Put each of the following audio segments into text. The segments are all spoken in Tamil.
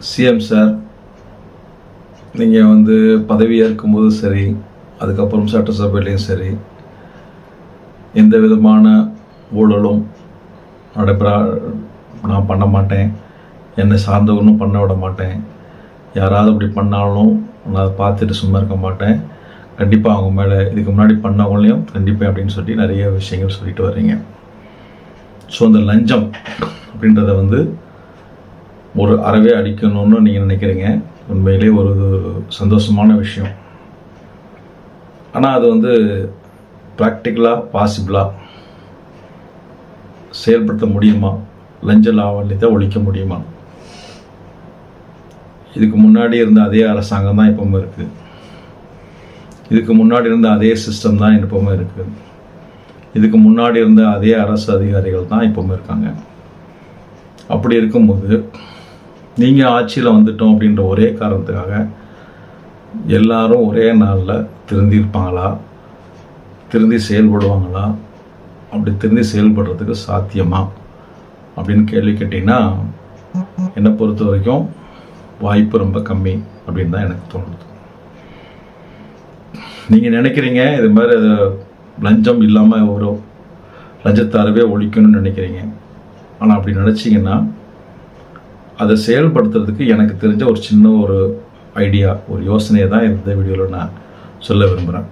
சிஎம் சார், நீங்கள் வந்து பதவியாக இருக்கும்போது சரி, அதுக்கப்புறம் சட்டசபையிலையும் சரி, எந்த விதமான ஊழலும் நான் பண்ண மாட்டேன், என்னை சார்ந்தவர்களும் பண்ண விட மாட்டேன், யாராவது அப்படி பண்ணாலும் நான் அதை பார்த்துட்டு சும்மா இருக்க மாட்டேன், கண்டிப்பாக அவங்க மேலே இதுக்கு முன்னாடி பண்ணவங்களையும் கண்டிப்பாக அப்படின்னு சொல்லி நிறைய விஷயங்கள் சொல்லிட்டு வர்றீங்க. ஸோ அந்த லஞ்சம் அப்படின்றத வந்து ஒரு அறவே அடிக்கணும்னு நீங்கள் நினைக்கிறீங்க. உண்மையிலே ஒரு சந்தோஷமான விஷயம். ஆனால் அது வந்து ப்ராக்டிக்கலாக பாசிபிளாக செயல்படுத்த முடியுமா? லஞ்ச லாவண்யத்தை ஒழிக்க முடியுமா? இதுக்கு முன்னாடி இருந்த அதே அரசாங்கம் தான் இப்போவும் இருக்குது. இதுக்கு முன்னாடி இருந்த அதே சிஸ்டம் தான் இப்போவும் இருக்குது. இதுக்கு முன்னாடி இருந்த அதே அரசு அதிகாரிகள் தான் இப்போவும் இருக்காங்க. அப்படி இருக்கும்போது நீங்கள் ஆட்சியில் வந்துட்டோம் அப்படின்ற ஒரே காரணத்துக்காக எல்லாரும் ஒரே நாளில் திருந்திருப்பாங்களா? திருந்தி செயல்படுவாங்களா? அப்படி திருந்தி செயல்படுறதுக்கு சாத்தியமா அப்படின்னு கேள்வி கேட்டிங்கன்னா, என்னை பொறுத்த வரைக்கும் வாய்ப்பு ரொம்ப கம்மி அப்படின்னு தான் எனக்கு தோணுது. நீங்கள் நினைக்கிறீங்க இது மாதிரி அது லஞ்சம் இல்லாமல் ஒரு லஞ்சத்தாரவே ஒழிக்கணும்னு நினைக்கிறீங்க. ஆனால் அப்படி நினச்சிங்கன்னா அதை செயல்படுத்துறதுக்கு எனக்கு தெரிஞ்ச ஒரு சின்ன ஒரு ஐடியா, ஒரு யோசனையை தான் இந்த வீடியோவில் நான் சொல்ல விரும்புகிறேன்.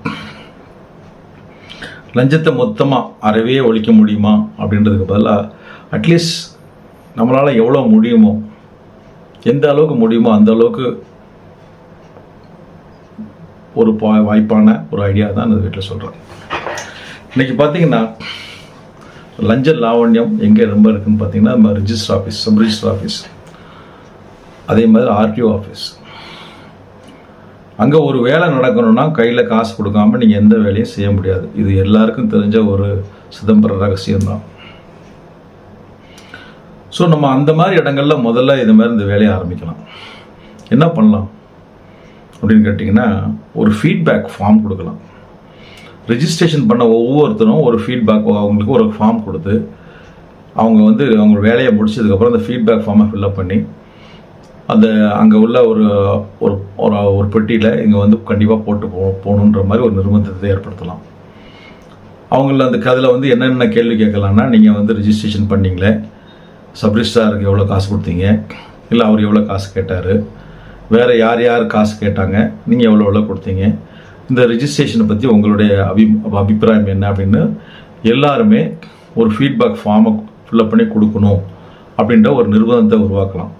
லஞ்சத்தை மொத்தமாக அறவே ஒழிக்க முடியுமா அப்படின்றதுக்கு பதிலாக அட்லீஸ்ட் நம்மளால் எவ்வளோ முடியுமோ, எந்த அளவுக்கு முடியுமோ அந்த அளவுக்கு ஒரு வாய்ப்பான ஒரு ஐடியா தான் இந்த வீட்டில் சொல்கிறேன். இன்றைக்கி பார்த்தீங்கன்னா லஞ்ச லாவண்யம் எங்கே ரொம்ப இருக்குதுன்னு பார்த்தீங்கன்னா, நம்ம register office, sub register office, அதே மாதிரி ஆர்டிஓ ஆஃபீஸ். அங்கே ஒரு வேலை நடக்கணும்னா கையில் காசு கொடுக்காமல் நீங்கள் எந்த வேலையும் செய்ய முடியாது. இது எல்லாருக்கும் தெரிஞ்ச ஒரு சிதம்பர ரகசியம்தான். ஸோ நம்ம அந்த மாதிரி இடங்களில் முதல்ல இது மாதிரி இந்த வேலையை ஆரம்பிக்கலாம். என்ன பண்ணலாம் அப்படின்னு கேட்டிங்கன்னா, ஒரு ஃபீட்பேக் ஃபார்ம் கொடுக்கலாம். ரிஜிஸ்ட்ரேஷன் பண்ண ஒவ்வொருத்தரும் ஒரு ஃபீட்பேக், அவங்களுக்கு ஒரு ஃபார்ம் கொடுத்து அவங்க வந்து அவங்க வேலையை முடிச்சதுக்கப்புறம் அந்த ஃபீட்பேக் ஃபார்மை ஃபில்அப் பண்ணி அந்த அங்கே உள்ள ஒரு ஒரு பெட்டியில் இங்கே வந்து கண்டிப்பாக போட்டு போகணுன்ற மாதிரி ஒரு நிர்பந்தத்தை ஏற்படுத்தலாம். அவங்கள அந்த கதில் வந்து என்னென்ன கேள்வி கேட்கலான்னா, நீங்கள் வந்து ரிஜிஸ்ட்ரேஷன் பண்ணிங்களே, சப்ரிஜிஸ்ட்ராருக்கு எவ்வளோ காசு கொடுத்தீங்க, இல்லை அவர் எவ்வளோ காசு கேட்டார், வேறு யார் யார் காசு கேட்டாங்க, நீங்கள் எவ்வளோ கொடுத்தீங்க, இந்த ரிஜிஸ்ட்ரேஷனை பற்றி உங்களுடைய அபிப்பிராயம் என்ன அப்படின்னு எல்லாருமே ஒரு ஃபீட்பேக் ஃபார்மை ஃபில்அப் பண்ணி கொடுக்கணும் அப்படின்ற ஒரு நிர்பந்தத்தை உருவாக்கலாம்.